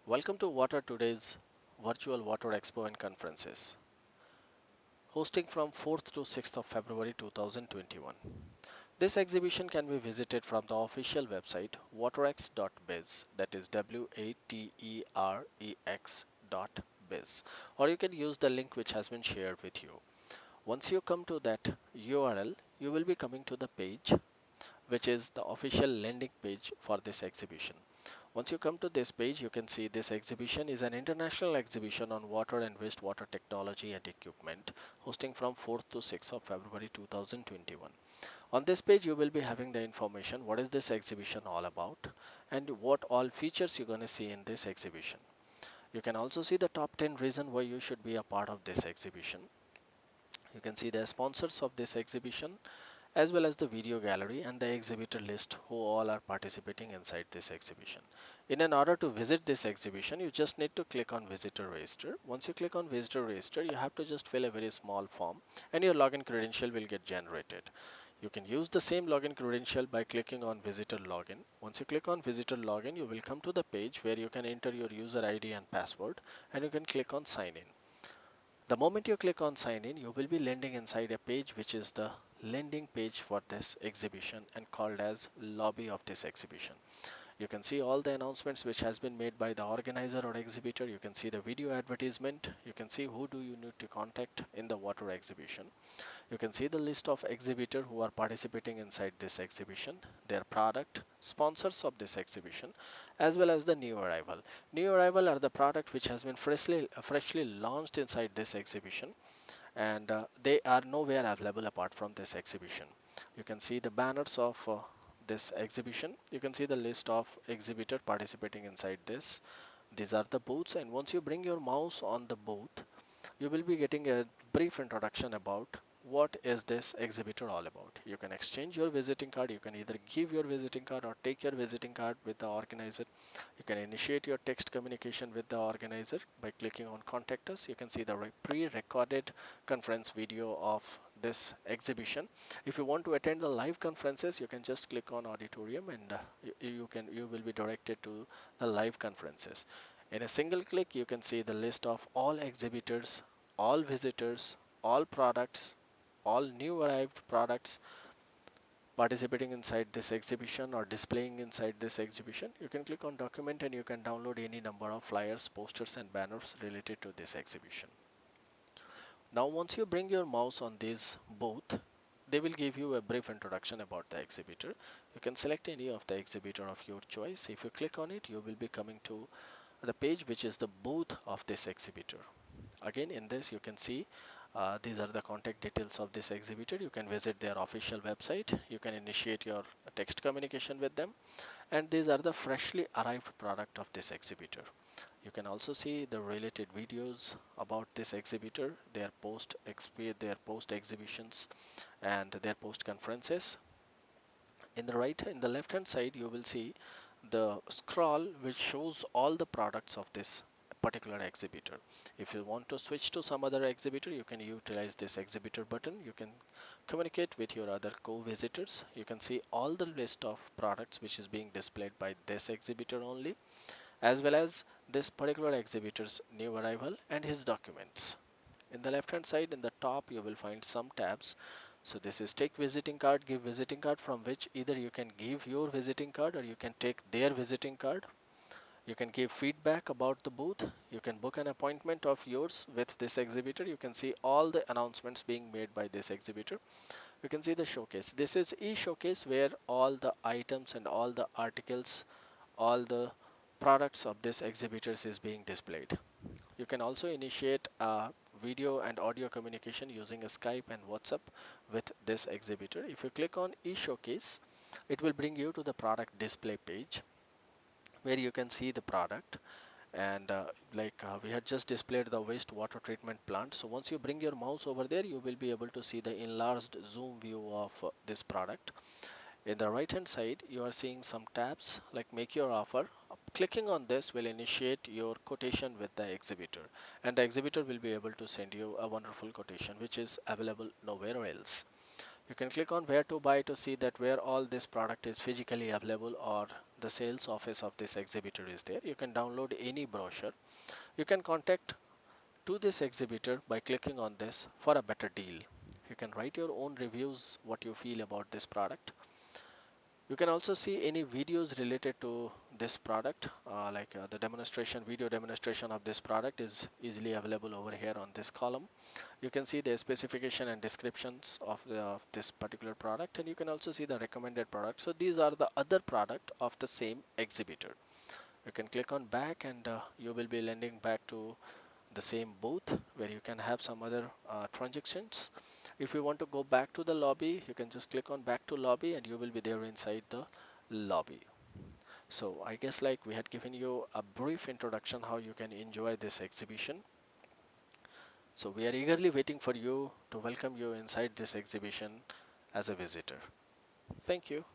Welcome to Water Today's Virtual Water Expo and Conferences, hosting from 4th to 6th of February 2021. This exhibition can be visited from the official website waterex.biz, that is waterex.biz, or you can use the link which has been shared with you. Once you come to that URL, you will be coming to the page which is the official landing page for this exhibition. Once you come to this page, you can see this exhibition is an international exhibition on water and wastewater technology and equipment, hosting from 4th to 6th of February 2021. On this page, you will be having the information what is this exhibition all about and what all features you're going to see in this exhibition. You can also see the top 10 reasons why you should be a part of this exhibition. You can see the sponsors of this exhibition as well as the video gallery and the exhibitor list who all are participating inside this exhibition. In order to visit this exhibition, you just need to click on visitor register. Once you click on visitor register, you have to just fill a very small form and your login credential will get generated. You can use the same login credential by clicking on visitor login. Once you click on visitor login, you will come to the page where you can enter your user ID and password and you can click on sign in. The moment you click on sign in, you will be landing inside a page which is the landing page for this exhibition and called as lobby of this exhibition. You can see all the announcements which has been made by the organizer or exhibitor. You can see the video advertisement. You can see who do you need to contact in the water exhibition. You can see the list of exhibitors who are participating inside this exhibition, their product, sponsors of this exhibition, as well as the new arrival. New arrival are the product which has been freshly launched inside this exhibition, and they are nowhere available apart from this exhibition. You can see the banners of this exhibition. You can see the list of exhibitors participating inside this. These are the booths, and once you bring your mouse on the booth, you will be getting a brief introduction about what is this exhibitor all about. You can exchange your visiting card. You can either give your visiting card or take your visiting card with the organizer. You can initiate your text communication with the organizer by clicking on contact us. You can see the pre-recorded conference video of this exhibition. If you want to attend the live conferences, you can just click on auditorium and you will be directed to the live conferences. In a single click, you can see the list of all exhibitors, all visitors, all products, all new arrived products participating inside this exhibition or displaying inside this exhibition. You can click on document and you can download any number of flyers, posters and banners related to this exhibition. Now once you bring your mouse on this booth, they will give you a brief introduction about the exhibitor. You can select any of the exhibitor of your choice. If you click on it, you will be coming to the page which is the booth of this exhibitor. Again, in this you can see these are the contact details of this exhibitor. You can visit their official website. You can initiate your text communication with them, and these are the freshly arrived product of this exhibitor. You can also see the related videos about this exhibitor, their post exhibitions and their post conferences. In the left hand side, you will see the scroll which shows all the products of this particular exhibitor. If you want to switch to some other exhibitor, you can utilize this exhibitor button. You can communicate with your other co-visitors. You can see all the list of products which is being displayed by this exhibitor only, as well as this particular exhibitor's new arrival and his documents. In the left hand side in the top, you will find some tabs. So this is take visiting card, give visiting card, from which either you can give your visiting card or you can take their visiting card. You can give feedback about the booth. You can book an appointment of yours with this exhibitor. You can see all the announcements being made by this exhibitor. You can see the showcase. This is e-showcase where all the items and all the articles, all the products of this exhibitors is being displayed. You can also initiate video and audio communication using a Skype and WhatsApp with this exhibitor. If you click on e-showcase, it will bring you to the product display page where you can see the product, and we had just displayed the wastewater treatment plant. So once you bring your mouse over there, you will be able to see the enlarged zoom view of this product. In the right hand side, you are seeing some tabs like make your offer. Clicking on this will initiate your quotation with the exhibitor, and the exhibitor will be able to send you a wonderful quotation which is available nowhere else. You can click on where to buy to see that where all this product is physically available or the sales office of this exhibitor is there. You can download any brochure. You can contact to this exhibitor by clicking on this for a better deal. You can write your own reviews, what you feel about this product. You can also see any videos related to this product, the video demonstration of this product is easily available over here on this column. You can see the specification and descriptions of this particular product, and you can also see the recommended product. So these are the other product of the same exhibitor. You can click on back, and you will be landing back to the same booth where you can have some other transactions. If you want to go back to the lobby, you can just click on back to lobby and you will be there inside the lobby. So I guess like we had given you a brief introduction how you can enjoy this exhibition. So we are eagerly waiting for you to welcome you inside this exhibition as a visitor. Thank you.